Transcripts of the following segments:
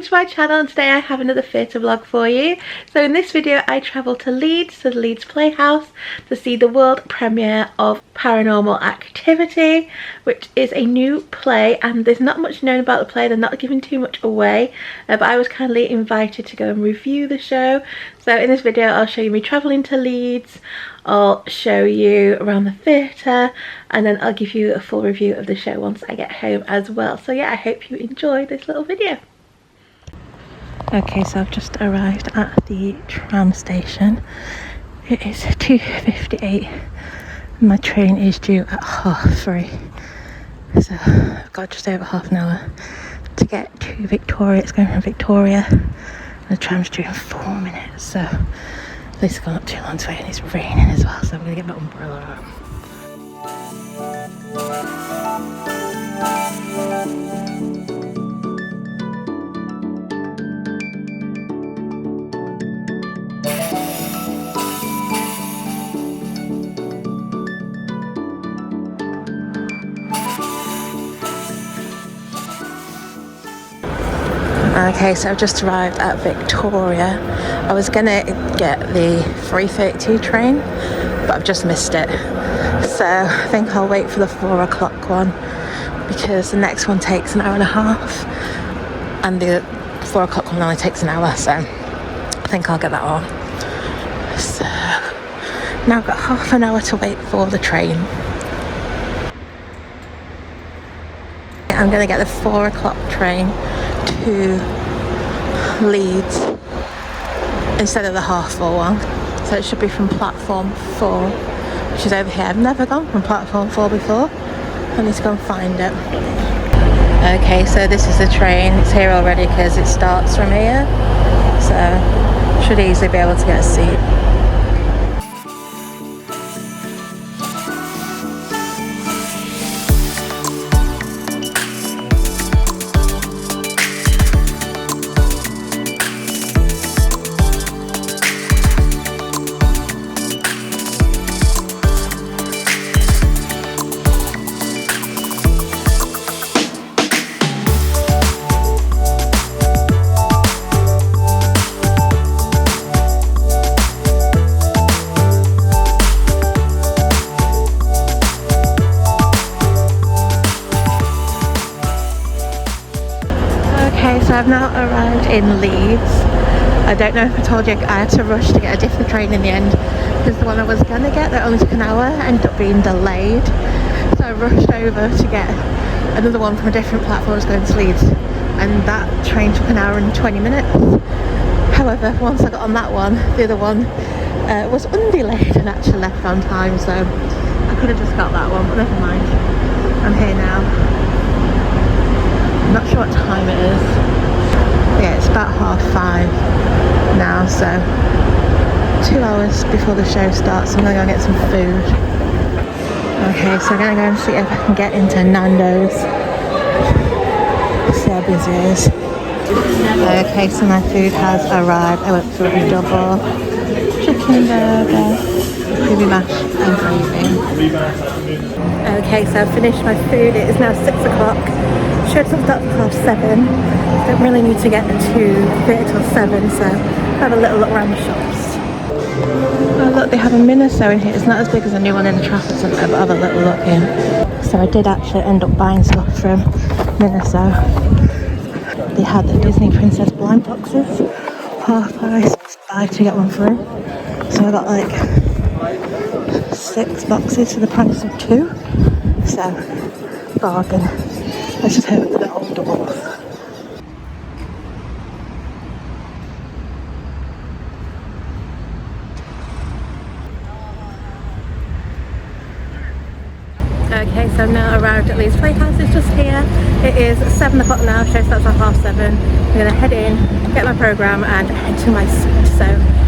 welcome to my channel, and today I have another theatre vlog for you. So in this video I travelled to Leeds, to the Leeds Playhouse, to see the world premiere of Paranormal Activity, which is a new play, and there's not much known about the play. They're not giving too much away, but I was kindly invited to go and review the show. So in this video I'll show you me travelling to Leeds, I'll show you around the theatre, and then I'll give you a full review of the show once I get home as well. So yeah, I hope you enjoy this little video. Okay, so I've just arrived at the tram station. It is 2:58. My train is due at 3:30. So I've got just over half an hour to get to Victoria. It's going from Victoria. The tram's due in 4 minutes, so this has gone up too long to wait, and it's raining as well, so I'm going to get my umbrella out. Okay, so I've just arrived at Victoria. I was gonna get the 3:32 train, but I've just missed it. So I think I'll wait for the 4 o'clock one, because the next one takes an hour and a half, and the 4 o'clock one only takes an hour, so I think I'll get that on. So now I've got half an hour to wait for the train. I'm gonna get the 4 o'clock train to Leeds instead of the 4:30 one, so it should be from platform 4, which is over here. I've never gone from platform 4 before. I need to go and find it. Okay, so this is the train. It's here already because it starts from here, so should easily be able to get a seat. Okay, so I've now arrived in Leeds. I don't know if I told you I had to rush to get a different train in the end, because the one I was going to get that only took an hour ended up being delayed. So I rushed over to get another one from a different platform that was going to Leeds, and that train took an hour and 20 minutes. However, once I got on that one, the other one was undelayed and actually left on time, so I could have just got that one, but never mind. I'm here now. I'm not sure what time it is. Yeah, it's about 5:30 now, so 2 hours before the show starts. So I'm gonna go and get some food. Okay, so I'm gonna go and see if I can get into Nando's. See how busy it is. Okay, so my food has arrived. I went for a double chicken burger, gravy mash and gravy. Okay, so I've finished my food. It is now 6 o'clock. Should have started at 7:30. Don't really need to get to theatre till 7, so I'll have a little look around the shops. Oh look, they have a Miniso in here. It's not as big as the new one in the Trafford Centre, but I'll have a little look in. So I did actually end up buying stuff from Miniso. They had the Disney Princess blind boxes, half price, buy 2 get 1 free. So I got like 6 boxes for the price of 2. So, bargain. Let's just hope they're all double. Okay, so I'm now arrived at Leeds Playhouse. It's just here. It is 7 o'clock now. Show starts at 7:30. I'm going to head in, get my programme and head to my seat. So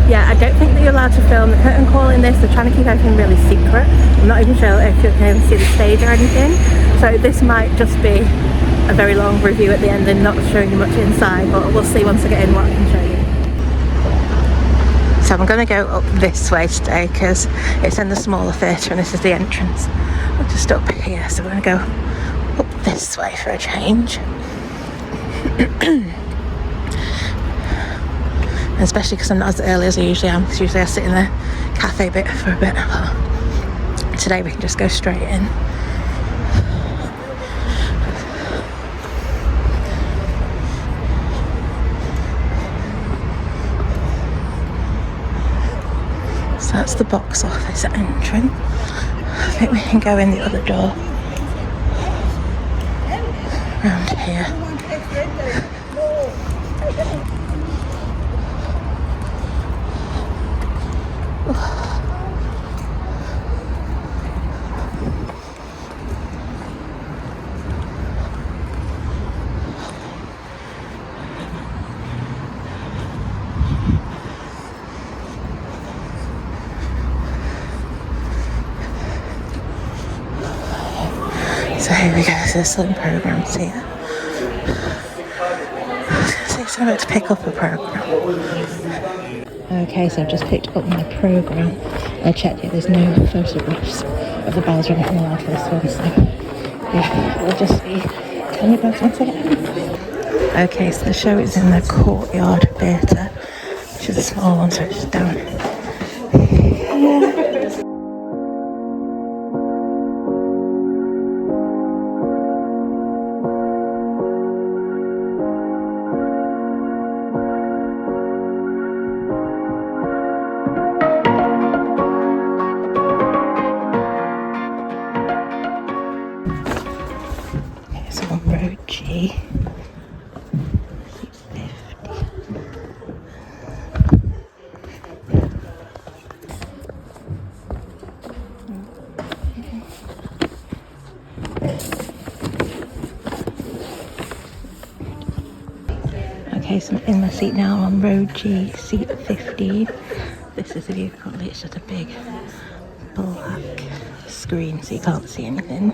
yeah, I don't think that you're allowed to film the curtain call in this. They're trying to keep everything really secret. I'm not even sure if you can see the stage or anything. So this might just be a very long review at the end and not showing you much inside, but we'll see once I get in what I can show you. So I'm going to go up this way today because it's in the smaller theatre and this is the entrance. I'm just up here, so we're going to go up this way for a change. especially because I'm not as early as I usually am, because usually I sit in the cafe bit for a bit, but today we can just go straight in. So that's the box office entrance. I think we can go in the other door around here. So here we go, so there's some programs here. I was going to say something to pick up a program. Okay, so I've just picked up my program. I checked it, there's no photographs of the bells or anything allowed for this one, so yeah, we'll just be telling you about once again. Okay, so the show is in the Courtyard Theatre, which is a small one, so it's just down here. Road G, seat 50. Okay, so I'm in my seat now on Road G, seat 15. This is the view currently, it's just a big black screen so you can't see anything.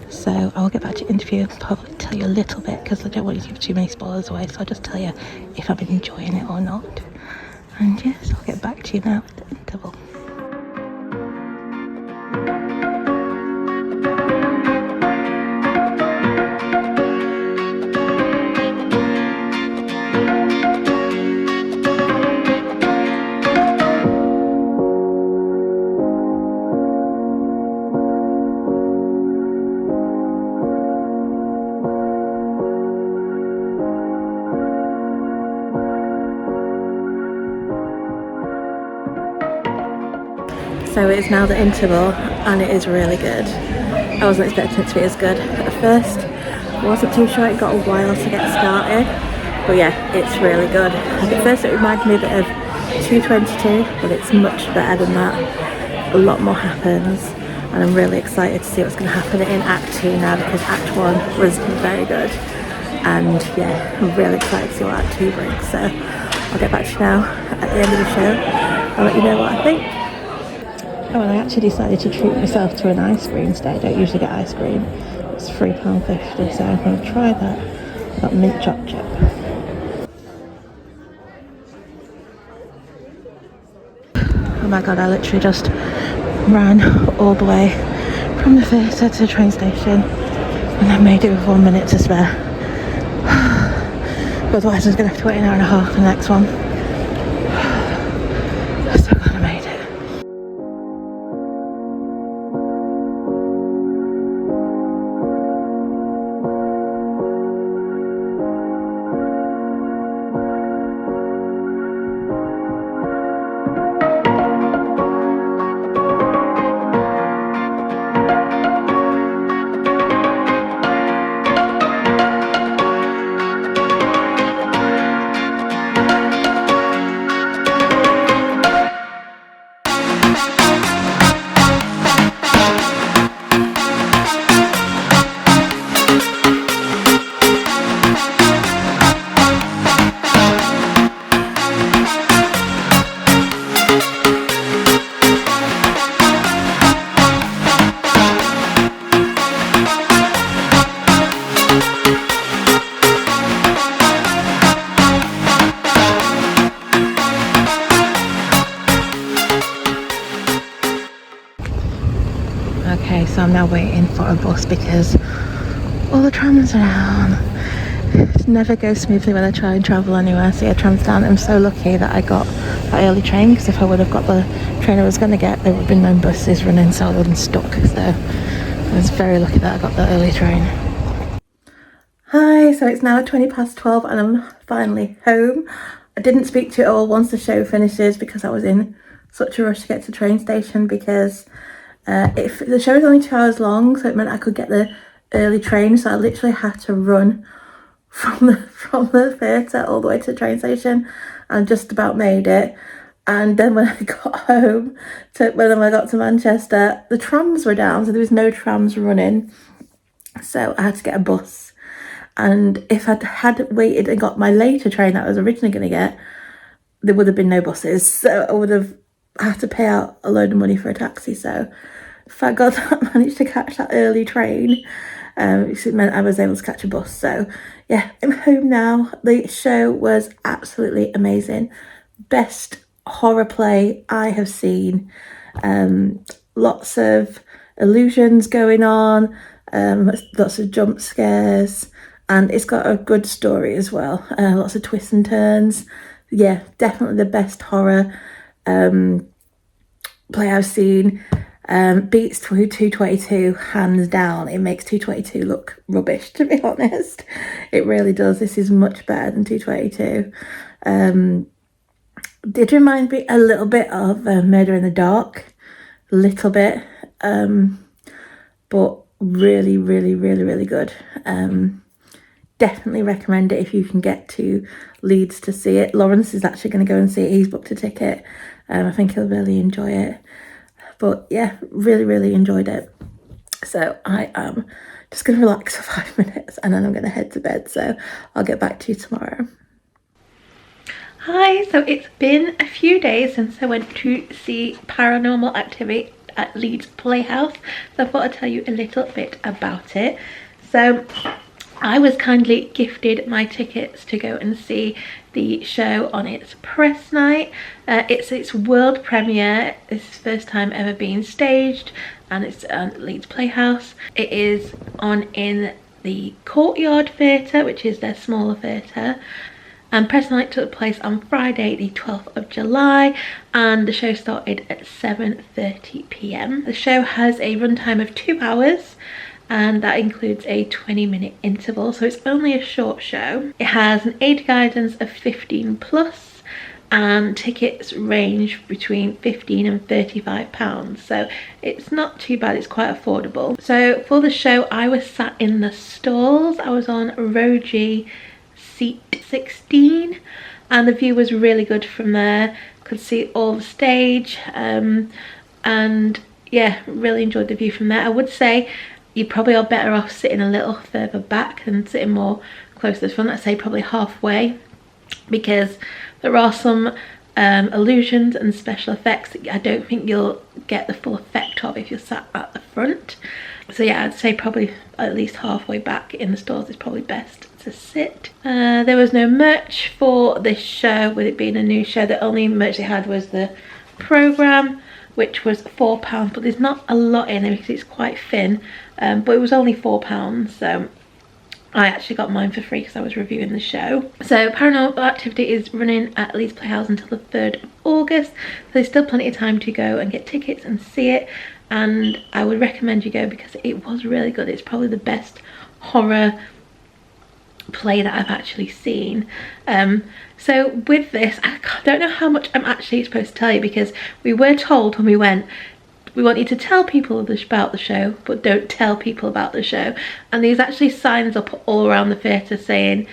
So I'll get back to the interview and probably tell you a little bit, because I don't want you to give too many spoilers away, so I'll just tell you if I'm enjoying it or not. And yes, I'll get back to you now at the interval. So it is now the interval and it is really good. I wasn't expecting it to be as good at first. I wasn't too sure, it got a while to get started. But yeah, it's really good. At first it reminded me a bit of 222, but it's much better than that. A lot more happens and I'm really excited to see what's going to happen in Act 2 now, because Act 1 was very good. And yeah, I'm really excited to see what Act 2 brings. So I'll get back to you now at the end of the show. I'll let you know what I think. Oh, and I actually decided to treat myself to an ice cream today. I don't usually get ice cream. It's £3.50, so I'm going to try that. I've got mint choc chip. Oh my god, I literally just ran all the way from the theatre to the train station and then made it with 1 minute to spare. But otherwise I was going to have to wait an hour and a half for the next one. I'm so glad I made it. Okay, so I'm now waiting for a bus because all the trams are down It never goes smoothly when I try and travel anywhere, so yeah, trams down. I'm so lucky that I got that early train, because if I would have got the train I was going to get, there would have been no buses running, so I would have been stuck. So I was very lucky that I got the early train. Hi, so it's now 12:20 and I'm finally home. I didn't speak to you all once the show finishes because I was in such a rush to get to the train station, because if the show was only 2 hours long, so it meant I could get the early train, so I literally had to run from the theatre all the way to the train station, and just about made it. And then when I got home, when I got to Manchester, the trams were down, so there was no trams running, so I had to get a bus. And if I had waited and got my later train that I was originally going to get, there would have been no buses, so I would have had to pay out a load of money for a taxi. So thank God that I managed to catch that early train, because it meant I was able to catch a bus. So yeah, I'm home now. The show was absolutely amazing. Best horror play I have seen. Lots of illusions going on, lots of jump scares, and it's got a good story as well. Lots of twists and turns. Yeah, definitely the best horror play I've seen. Beats 222 hands down. It makes 222 look rubbish, to be honest. It really does. This is much better than 222. Did remind me a little bit of Murder in the Dark, a little bit, but really, really, really, really good. Definitely recommend it if you can get to Leeds to see it. Lawrence is actually going to go and see it. He's booked a ticket. I think he'll really enjoy it. But yeah, really, really enjoyed it. So I am just going to relax for 5 minutes and then I'm going to head to bed. So I'll get back to you tomorrow. Hi, so it's been a few days since I went to see Paranormal Activity at Leeds Playhouse. So I thought I'd tell you a little bit about it. So I was kindly gifted my tickets to go and see the show on its press night. It's its world premiere. It's the first time ever being staged, and it's at Leeds Playhouse. It is on in the Courtyard Theatre, which is their smaller theatre. And press night took place on Friday the 12th of July, and the show started at 7:30 p.m. The show has a runtime of 2 hours, and that includes a 20-minute interval, so it's only a short show. It has an age guidance of 15 plus, and tickets range between £15 and £35, so it's not too bad. It's quite affordable. So for the show, I was sat in the stalls. I was on row G, seat 16, and the view was really good from there. Could see all the stage, and yeah, really enjoyed the view from there. I would say you probably are better off sitting a little further back than sitting more close to the front. I'd say probably halfway, because there are some illusions and special effects that I don't think you'll get the full effect of if you're sat at the front. So yeah, I'd say probably at least halfway back in the stalls is probably best to sit. There was no merch for this show, with it being a new show. The only merch they had was the programme, which was £4, but there's not a lot in it because it's quite thin, but it was only £4, so I actually got mine for free because I was reviewing the show. So Paranormal Activity is running at Leeds Playhouse until the 3rd of August, so there's still plenty of time to go and get tickets and see it, and I would recommend you go because it was really good. It's probably the best horror play that I've actually seen. So with this, I don't know how much I'm actually supposed to tell you, because we were told when we went, we want you to tell people about the show, but don't tell people about the show. And there's actually signs up all around the theatre saying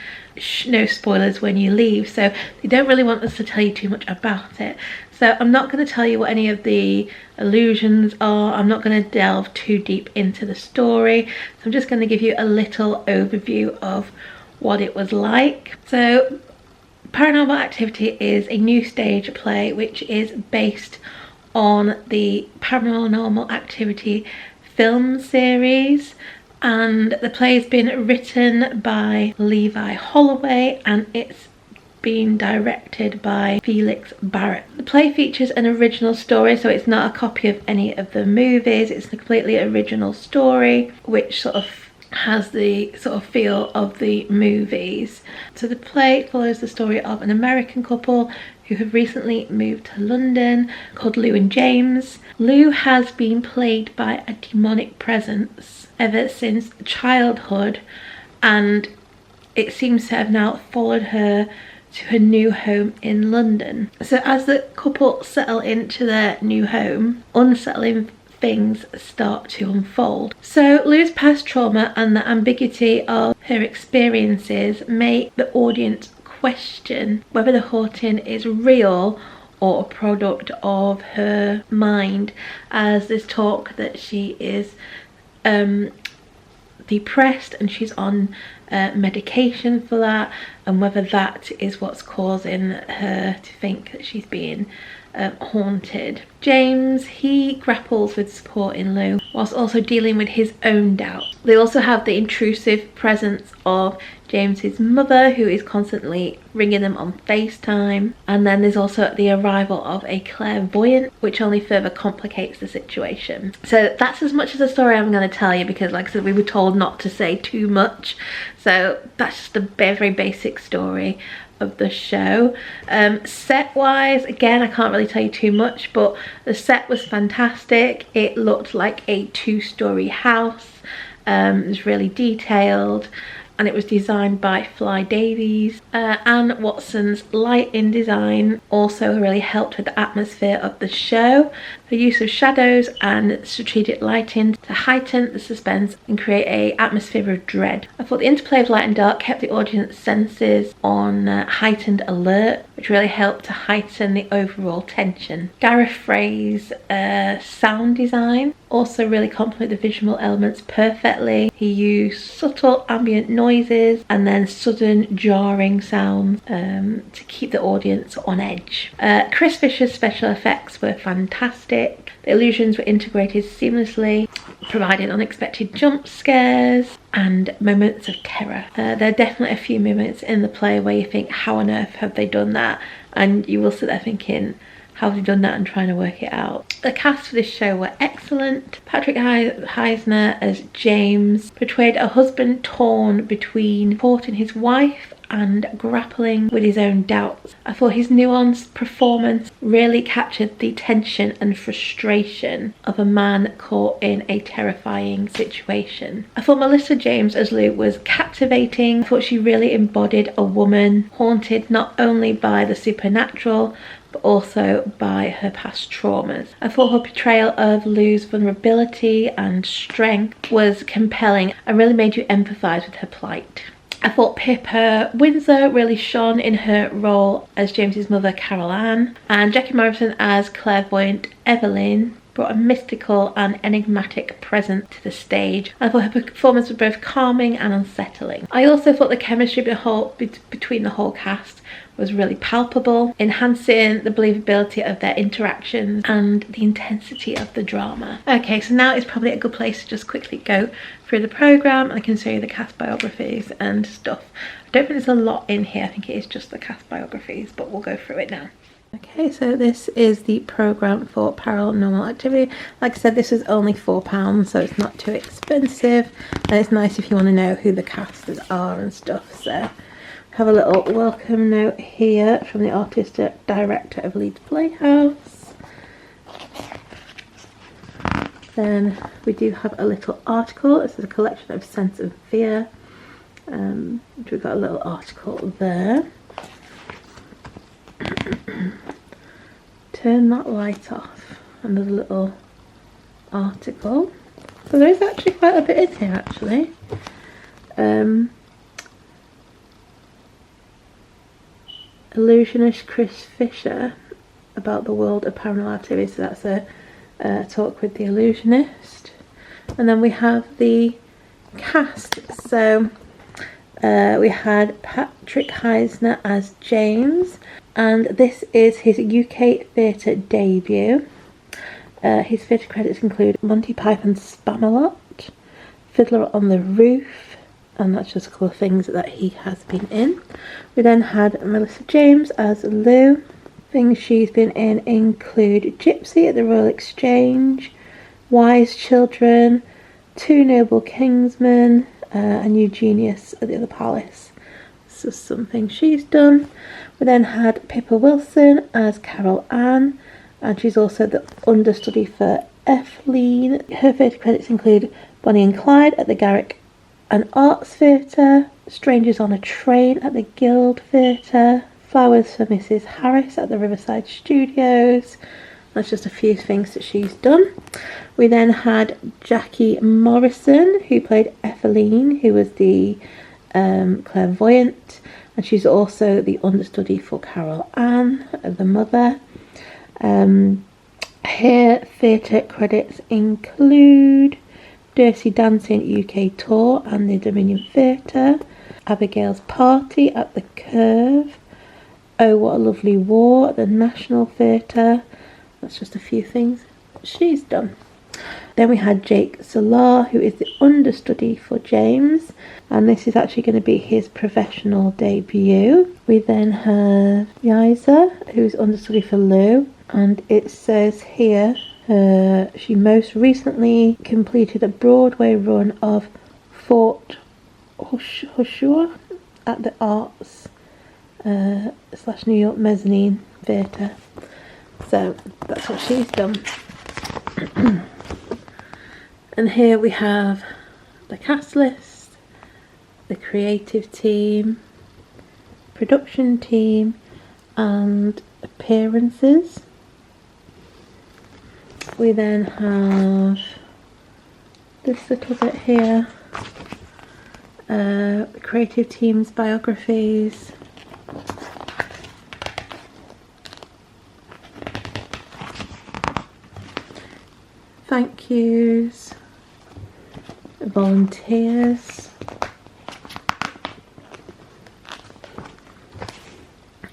no spoilers when you leave, so they don't really want us to tell you too much about it. So I'm not going to tell you what any of the illusions are. I'm not going to delve too deep into the story, so I'm just going to give you a little overview of what it was like. So Paranormal Activity is a new stage play which is based on the Paranormal Activity film series, and the play has been written by Levi Holloway and it's been directed by Felix Barrett. The play features an original story, so it's not a copy of any of the movies. It's a completely original story which sort of has the sort of feel of the movies. So the play follows the story of an American couple who have recently moved to London, called Lou and James. Lou has been plagued by a demonic presence ever since childhood, and it seems to have now followed her to her new home in London. So as the couple settle into their new home, unsettling things start to unfold. So Lou's past trauma and the ambiguity of her experiences make the audience question whether the haunting is real or a product of her mind, as there's talk that she is depressed and she's on medication for that, and whether that is what's causing her to think that she's being haunted. James, he grapples with supporting Lou whilst also dealing with his own doubts. They also have the intrusive presence of James's mother, who is constantly ringing them on FaceTime, and then there's also the arrival of a clairvoyant, which only further complicates the situation. So that's as much as the story I'm going to tell you, because like I said, we were told not to say too much, so that's just a very basic story of the show. Set wise, again, I can't really tell you too much, but the set was fantastic. It looked like a 2-story house. It was really detailed, and it was designed by Fly Davies. Anne Watson's lighting design also really helped with the atmosphere of the show. The use of shadows and strategic lighting to heighten the suspense and create an atmosphere of dread. I thought the interplay of light and dark kept the audience senses on heightened alert, which really helped to heighten the overall tension. Gareth Frey's sound design also really complemented the visual elements perfectly. He used subtle ambient noises and then sudden jarring sounds to keep the audience on edge. Chris Fisher's special effects were fantastic. The illusions were integrated seamlessly, providing unexpected jump scares and moments of terror. There are definitely a few moments in the play where you think, how on earth have they done that? And you will sit there thinking, how have they done that, and trying to work it out. The cast for this show were excellent. Patrick Heisner as James portrayed a husband torn between supporting his wife and grappling with his own doubts. I thought his nuanced performance really captured the tension and frustration of a man caught in a terrifying situation. I thought Melissa James as Lou was captivating. I thought she really embodied a woman haunted not only by the supernatural but also by her past traumas. I thought her portrayal of Lou's vulnerability and strength was compelling and really made you empathise with her plight. I thought Pippa Windsor really shone in her role as James's mother, Carol Ann, and Jackie Morrison as clairvoyant Evelyn brought a mystical and enigmatic presence to the stage. I thought her performance was both calming and unsettling. I also thought the chemistry between the whole cast was really palpable, enhancing the believability of their interactions and the intensity of the drama. Okay, so now is probably a good place to just quickly go through the programme. I can show you the cast biographies and stuff. I don't think there's a lot in here, I think it is just the cast biographies, but we'll go through it now. Okay, so this is the programme for Paranormal Activity. Like I said, this is only £4, so it's not too expensive, and it's nice if you want to know who the casters are and stuff. So have a little welcome note here from the artistic director of Leeds Playhouse. Then we do have a little article. This is a collection of Sense of Fear. Which we've got a little article there. Turn that light off. Another little article. So there is actually quite a bit in here actually. Illusionist Chris Fisher about the world of paranormal activity. So that's a talk with the illusionist. And then we have the cast. So we had Patrick Heisner as James, and this is his UK theatre debut. His theatre credits include Monty Python's Spamalot, Fiddler on the Roof, and that's just a couple of things that he has been in. We then had Melissa James as Lou. Things she's been in include Gypsy at the Royal Exchange, Wise Children, Two Noble Kingsmen, a new genius at the other palace. This is something she's done. We then had Pippa Wilson as Carol Ann, and she's also the understudy for Eveline. Her theatre credits include Bonnie and Clyde at the Garrick and Arts Theatre, Strangers on a Train at the Guild Theatre, Flowers for Mrs. Harris at the Riverside Studios. That's just a few things that she's done. We then had Jackie Morrison, who played Eveline, who was the clairvoyant, and she's also the understudy for Carol Ann, the mother. Her theatre credits include Dirty Dancing UK Tour and the Dominion Theatre, Abigail's Party at the Curve, Oh What a Lovely War at the National Theatre. That's just a few things she's done. Then we had Jake Solar, who is the understudy for James, and this is actually going to be his professional debut. We then have Yiza, who's understudy for Lou, and it says here she most recently completed a Broadway run of Fort Hushua at the Arts / New York Mezzanine Theatre. So that's what she's done. And here we have the cast list, the creative team, production team, and appearances. We then have this little bit here, creative team's biographies, thank yous, volunteers,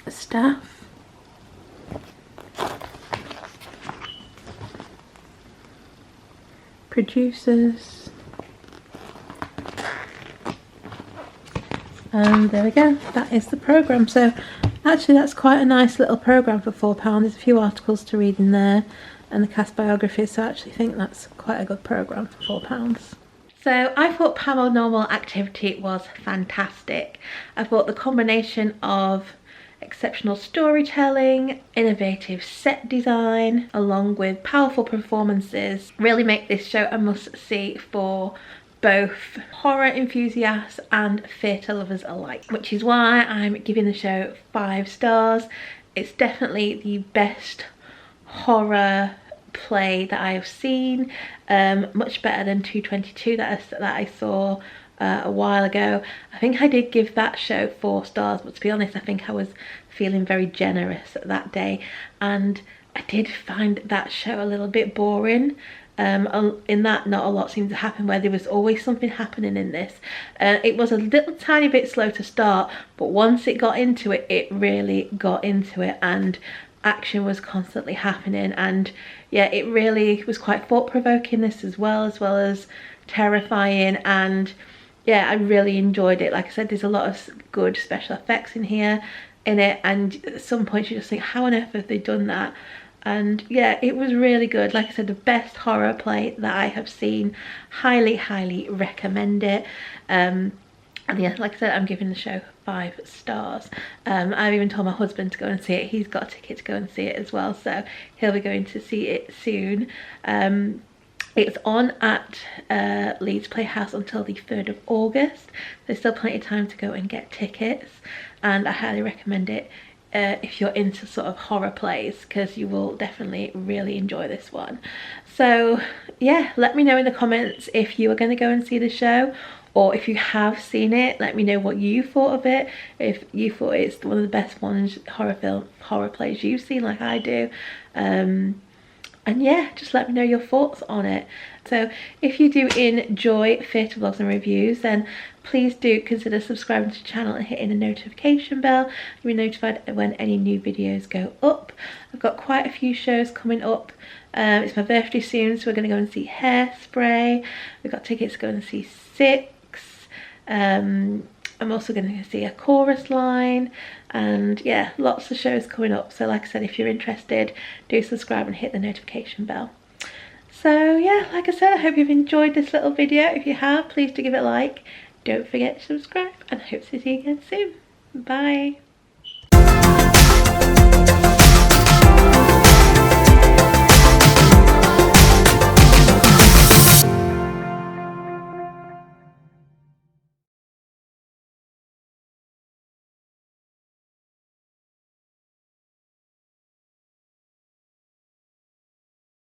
staff, producers, and there we go, that is the programme. So actually that's quite a nice little programme for £4. There's a few articles to read in there and the cast biographies, so I actually think that's quite a good programme for £4. So I thought Paranormal Activity was fantastic. I thought the combination of exceptional storytelling, innovative set design, along with powerful performances really make this show a must-see for both horror enthusiasts and theatre lovers alike, which is why I'm giving the show 5 stars. It's definitely the best horror play that I have seen, much better than 222 that I saw a while ago. I think I did give that show 4 stars, but to be honest I think I was feeling very generous that day, and I did find that show a little bit boring. In that not a lot seemed to happen, where there was always something happening in this. It was a little tiny bit slow to start, but once it got into it, it really got into it, and action was constantly happening. And yeah, it really was quite thought-provoking, this as well as terrifying. And yeah, I really enjoyed it. Like I said, there's a lot of good special effects in it, and at some point you just think, how on earth have they done that? And yeah, it was really good. Like I said, the best horror play that I have seen. Highly recommend it. And yeah, like I said, I'm giving the show 5 stars. I've even told my husband to go and see it. He's got a ticket to go and see it as well, so he'll be going to see it soon. It's on at Leeds Playhouse until the 3rd of August. There's still plenty of time to go and get tickets, and I highly recommend it if you're into sort of horror plays, because you will definitely really enjoy this one. So yeah, let me know in the comments if you are going to go and see the show, or if you have seen it, let me know what you thought of it. If you thought it's one of the best horror plays you've seen, like I do. And yeah, just let me know your thoughts on it. So if you do enjoy theatre vlogs and reviews, then please do consider subscribing to the channel and hitting the notification bell. You'll be notified when any new videos go up. I've got quite a few shows coming up. It's my birthday soon, so we're going to go and see Hairspray. We've got tickets to go and see Six. I'm also going to see A Chorus Line, and yeah, lots of shows coming up. So like I said, if you're interested, do subscribe and hit the notification bell. So yeah, like I said, I hope you've enjoyed this little video. If you have, please do give it a like. Don't forget to subscribe and I hope to see you again soon. Bye.